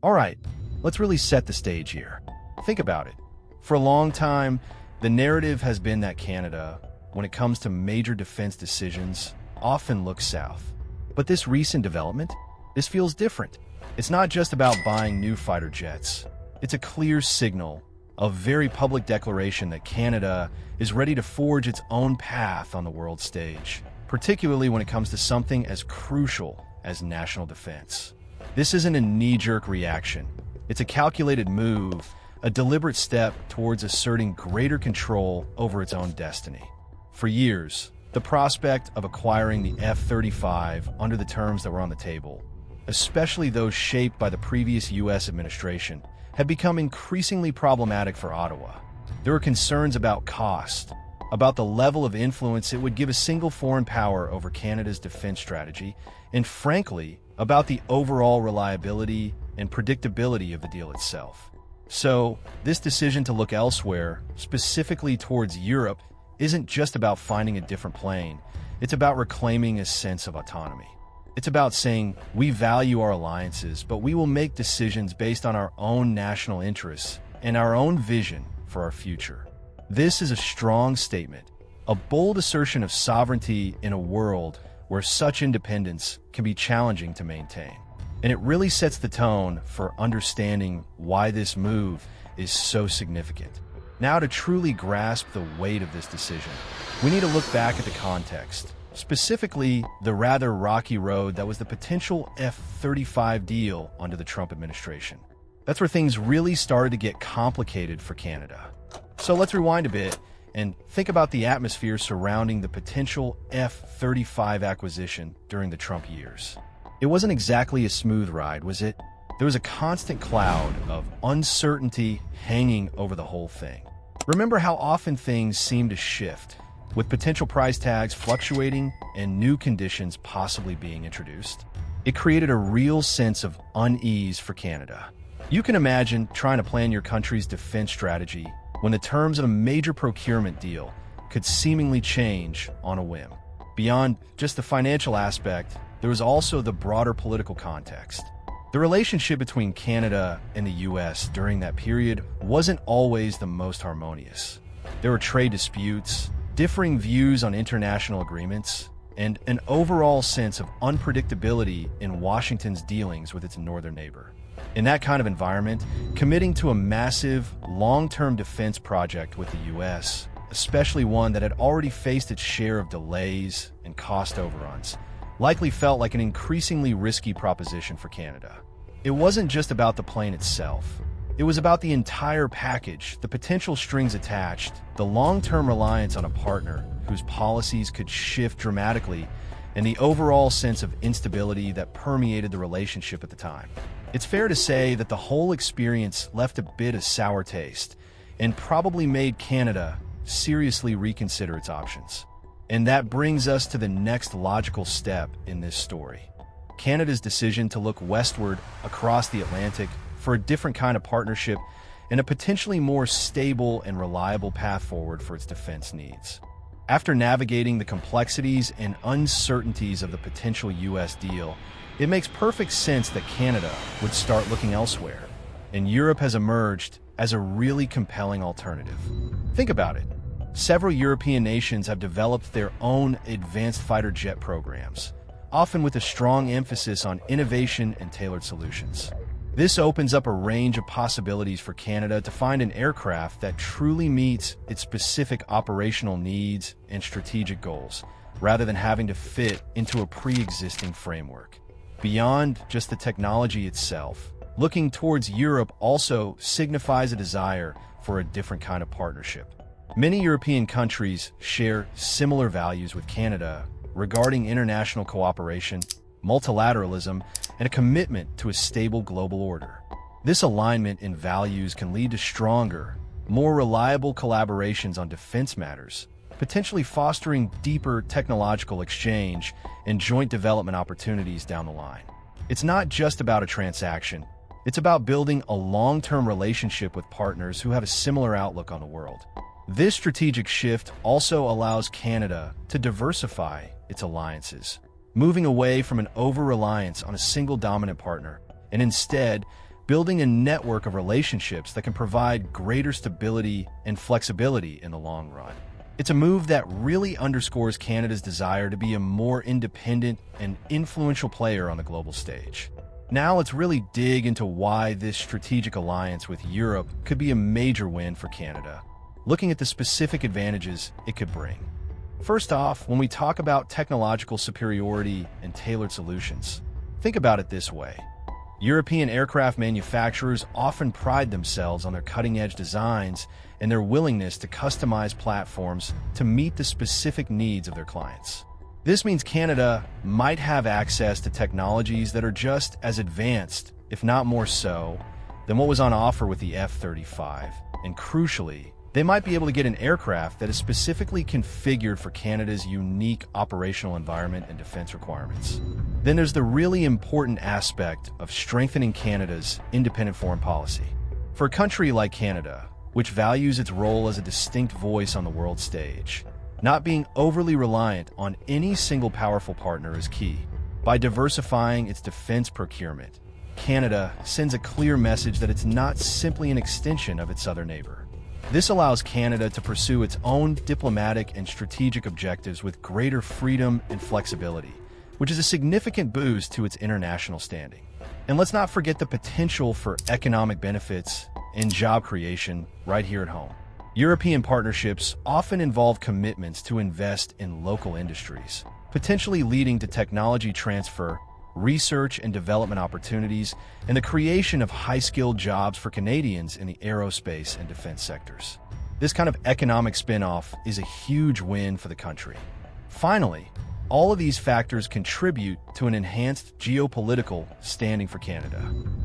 Alright, let's really set the stage here. Think about it. For a long time, the narrative has been that Canada, when it comes to major defense decisions, often looks south. But this recent development, this feels different. It's not just about buying new fighter jets. It's a clear signal, a very public declaration that Canada is ready to forge its own path on the world stage, particularly when it comes to something as crucial as national defense. This isn't a knee-jerk reaction. It's a calculated move, a deliberate step towards asserting greater control over its own destiny. For years, the prospect of acquiring the F-35 under the terms that were on the table, especially those shaped by the previous U.S. administration, had become increasingly problematic for Ottawa. There were concerns about cost, about the level of influence it would give a single foreign power over Canada's defense strategy, and frankly, about the overall reliability and predictability of the deal itself. So, this decision to look elsewhere, specifically towards Europe, isn't just about finding a different plane. It's about reclaiming a sense of autonomy. It's about saying, we value our alliances, but we will make decisions based on our own national interests and our own vision for our future. This is a strong statement, a bold assertion of sovereignty in a world where such independence can be challenging to maintain. And it really sets the tone for understanding why this move is so significant. Now, to truly grasp the weight of this decision, we need to look back at the context, specifically the rather rocky road that was the potential F-35 deal under the Trump administration. That's where things really started to get complicated for Canada. So let's rewind a bit and think about the atmosphere surrounding the potential F-35 acquisition during the Trump years. It wasn't exactly a smooth ride, was it? There was a constant cloud of uncertainty hanging over the whole thing. Remember how often things seemed to shift, with potential price tags fluctuating and new conditions possibly being introduced? It created a real sense of unease for Canada. You can imagine trying to plan your country's defense strategy when the terms of a major procurement deal could seemingly change on a whim. Beyond just the financial aspect, there was also the broader political context. The relationship between Canada and the U.S. during that period wasn't always the most harmonious. There were trade disputes, differing views on international agreements, and an overall sense of unpredictability in Washington's dealings with its northern neighbor. In that kind of environment, committing to a massive, long-term defense project with the U.S., especially one that had already faced its share of delays and cost overruns, likely felt like an increasingly risky proposition for Canada. It wasn't just about the plane itself. It was about the entire package, the potential strings attached, the long-term reliance on a partner whose policies could shift dramatically, and the overall sense of instability that permeated the relationship at the time. It's fair to say that the whole experience left a bit of sour taste and probably made Canada seriously reconsider its options. And that brings us to the next logical step in this story. Canada's decision to look westward across the Atlantic for a different kind of partnership and a potentially more stable and reliable path forward for its defense needs. After navigating the complexities and uncertainties of the potential U.S. deal, it makes perfect sense that Canada would start looking elsewhere, and Europe has emerged as a really compelling alternative. Think about it. Several European nations have developed their own advanced fighter jet programs, often with a strong emphasis on innovation and tailored solutions. This opens up a range of possibilities for Canada to find an aircraft that truly meets its specific operational needs and strategic goals, rather than having to fit into a pre-existing framework. Beyond just the technology itself, looking towards Europe also signifies a desire for a different kind of partnership. Many European countries share similar values with Canada regarding international cooperation, multilateralism, and a commitment to a stable global order. This alignment in values can lead to stronger, more reliable collaborations on defense matters, potentially fostering deeper technological exchange and joint development opportunities down the line. It's not just about a transaction. It's about building a long-term relationship with partners who have a similar outlook on the world. This strategic shift also allows Canada to diversify its alliances, moving away from an over-reliance on a single dominant partner and instead building a network of relationships that can provide greater stability and flexibility in the long run. It's a move that really underscores Canada's desire to be a more independent and influential player on the global stage. Now let's really dig into why this strategic alliance with Europe could be a major win for Canada, looking at the specific advantages it could bring. First off, when we talk about technological superiority and tailored solutions, think about it this way. European aircraft manufacturers often pride themselves on their cutting-edge designs and their willingness to customize platforms to meet the specific needs of their clients. This means Canada might have access to technologies that are just as advanced, if not more so, than what was on offer with the F-35. And crucially, they might be able to get an aircraft that is specifically configured for Canada's unique operational environment and defense requirements. Then there's the really important aspect of strengthening Canada's independent foreign policy. For a country like Canada, which values its role as a distinct voice on the world stage, not being overly reliant on any single powerful partner is key. By diversifying its defense procurement, Canada sends a clear message that it's not simply an extension of its southern neighbor. This allows Canada to pursue its own diplomatic and strategic objectives with greater freedom and flexibility, which is a significant boost to its international standing. And let's not forget the potential for economic benefits and job creation right here at home. European partnerships often involve commitments to invest in local industries, potentially leading to technology transfer, research and development opportunities, and the creation of high-skilled jobs for Canadians in the aerospace and defense sectors. This kind of economic spin-off is a huge win for the country. Finally, all of these factors contribute to an enhanced geopolitical standing for Canada.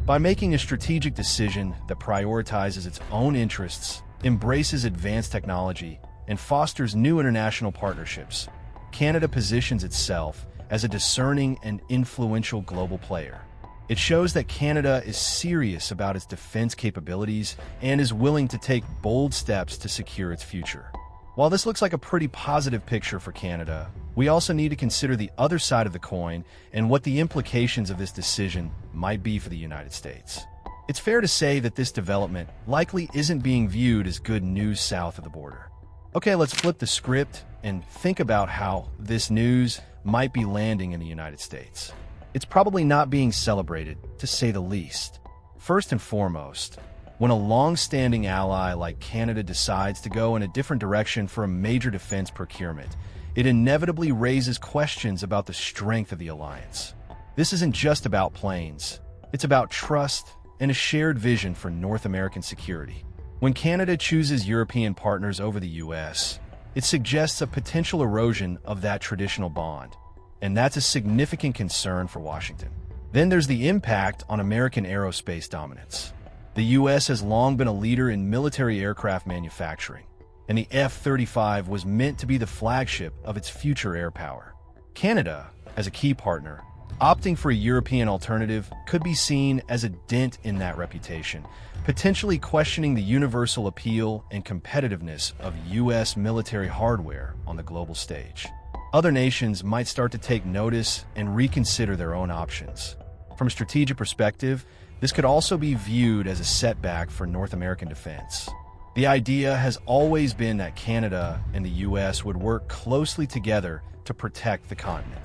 By making a strategic decision that prioritizes its own interests, embraces advanced technology, and fosters new international partnerships, Canada positions itself as a discerning and influential global player. It shows that Canada is serious about its defense capabilities and is willing to take bold steps to secure its future. While this looks like a pretty positive picture for Canada, we also need to consider the other side of the coin and what the implications of this decision might be for the United States. It's fair to say that this development likely isn't being viewed as good news south of the border. Okay, let's flip the script and think about how this news might be landing in the United States. It's probably not being celebrated, to say the least. First and foremost, when a long-standing ally like Canada decides to go in a different direction for a major defense procurement, it inevitably raises questions about the strength of the alliance. This isn't just about planes. It's about trust and a shared vision for North American security. When Canada chooses European partners over the US, it suggests a potential erosion of that traditional bond, and that's a significant concern for Washington. Then there's the impact on American aerospace dominance. The US has long been a leader in military aircraft manufacturing, and the F-35 was meant to be the flagship of its future air power. Canada, as a key partner, opting for a European alternative could be seen as a dent in that reputation, potentially questioning the universal appeal and competitiveness of US military hardware on the global stage. Other nations might start to take notice and reconsider their own options. From a strategic perspective, this could also be viewed as a setback for North American defense. The idea has always been that Canada and the US would work closely together to protect the continent.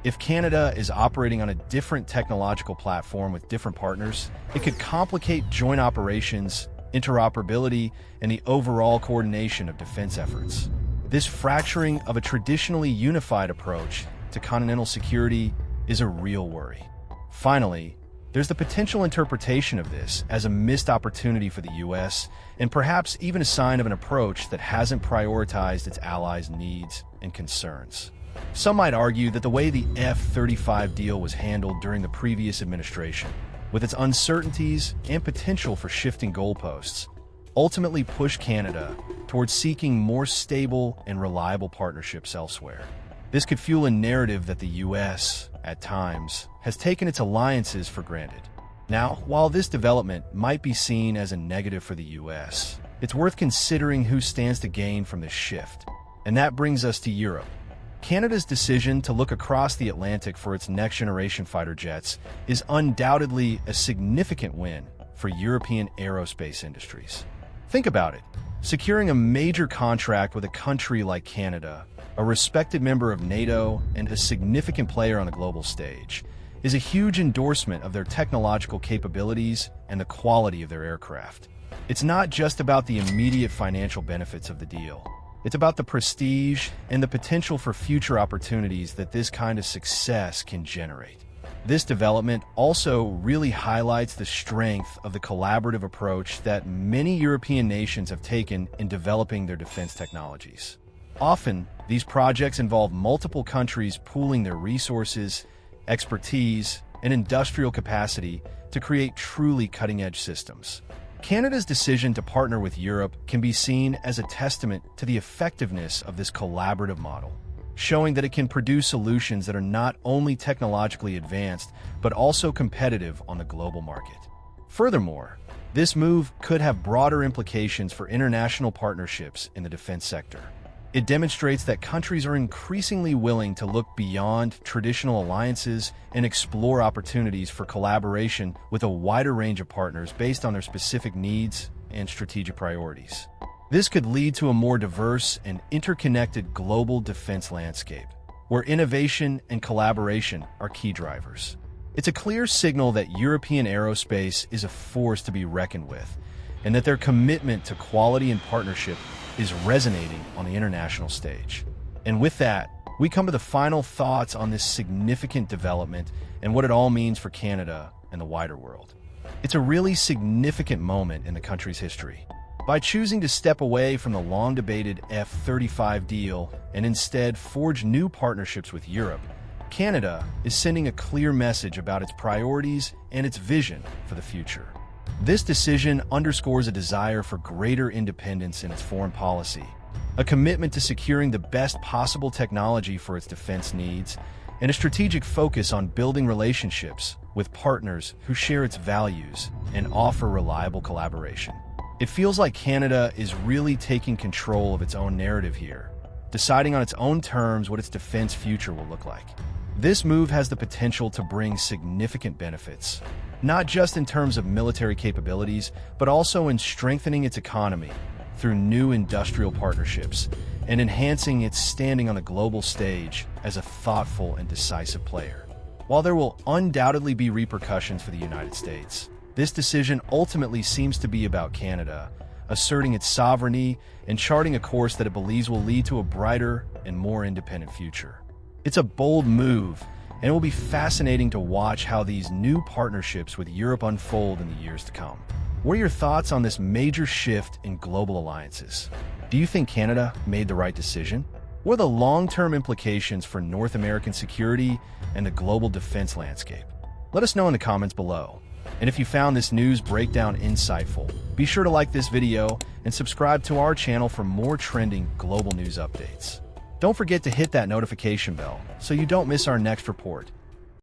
If Canada is operating on a different technological platform with different partners, it could complicate joint operations, interoperability, and the overall coordination of defense efforts. This fracturing of a traditionally unified approach to continental security is a real worry. Finally, there's the potential interpretation of this as a missed opportunity for the US, and perhaps even a sign of an approach that hasn't prioritized its allies' needs and concerns. Some might argue that the way the F-35 deal was handled during the previous administration, with its uncertainties and potential for shifting goalposts, ultimately pushed Canada towards seeking more stable and reliable partnerships elsewhere. This could fuel a narrative that the US, at times, has taken its alliances for granted. Now, while this development might be seen as a negative for the US, it's worth considering who stands to gain from this shift. And that brings us to Europe. Canada's decision to look across the Atlantic for its next-generation fighter jets is undoubtedly a significant win for European aerospace industries. Think about it. Securing a major contract with a country like Canada, a respected member of NATO and a significant player on the global stage, is a huge endorsement of their technological capabilities and the quality of their aircraft. It's not just about the immediate financial benefits of the deal. It's about the prestige and the potential for future opportunities that this kind of success can generate. This development also really highlights the strength of the collaborative approach that many European nations have taken in developing their defense technologies. Often, these projects involve multiple countries pooling their resources, expertise, and industrial capacity to create truly cutting-edge systems. Canada's decision to partner with Europe can be seen as a testament to the effectiveness of this collaborative model, showing that it can produce solutions that are not only technologically advanced, but also competitive on the global market. Furthermore, this move could have broader implications for international partnerships in the defense sector. It demonstrates that countries are increasingly willing to look beyond traditional alliances and explore opportunities for collaboration with a wider range of partners based on their specific needs and strategic priorities. This could lead to a more diverse and interconnected global defense landscape, where innovation and collaboration are key drivers. It's a clear signal that European aerospace is a force to be reckoned with, and that their commitment to quality and partnership is resonating on the international stage. And with that, we come to the final thoughts on this significant development and what it all means for Canada and the wider world. It's a really significant moment in the country's history. By choosing to step away from the long-debated F-35 deal and instead forge new partnerships with Europe, Canada is sending a clear message about its priorities and its vision for the future. This decision underscores a desire for greater independence in its foreign policy, a commitment to securing the best possible technology for its defense needs, and a strategic focus on building relationships with partners who share its values and offer reliable collaboration. It feels like Canada is really taking control of its own narrative here, deciding on its own terms what its defense future will look like. This move has the potential to bring significant benefits, not just in terms of military capabilities, but also in strengthening its economy through new industrial partnerships and enhancing its standing on the global stage as a thoughtful and decisive player. While there will undoubtedly be repercussions for the United States, this decision ultimately seems to be about Canada, asserting its sovereignty and charting a course that it believes will lead to a brighter and more independent future. It's a bold move, and it will be fascinating to watch how these new partnerships with Europe unfold in the years to come. What are your thoughts on this major shift in global alliances? Do you think Canada made the right decision? What are the long-term implications for North American security and the global defense landscape? Let us know in the comments below. And if you found this news breakdown insightful, be sure to like this video and subscribe to our channel for more trending global news updates. Don't forget to hit that notification bell so you don't miss our next report.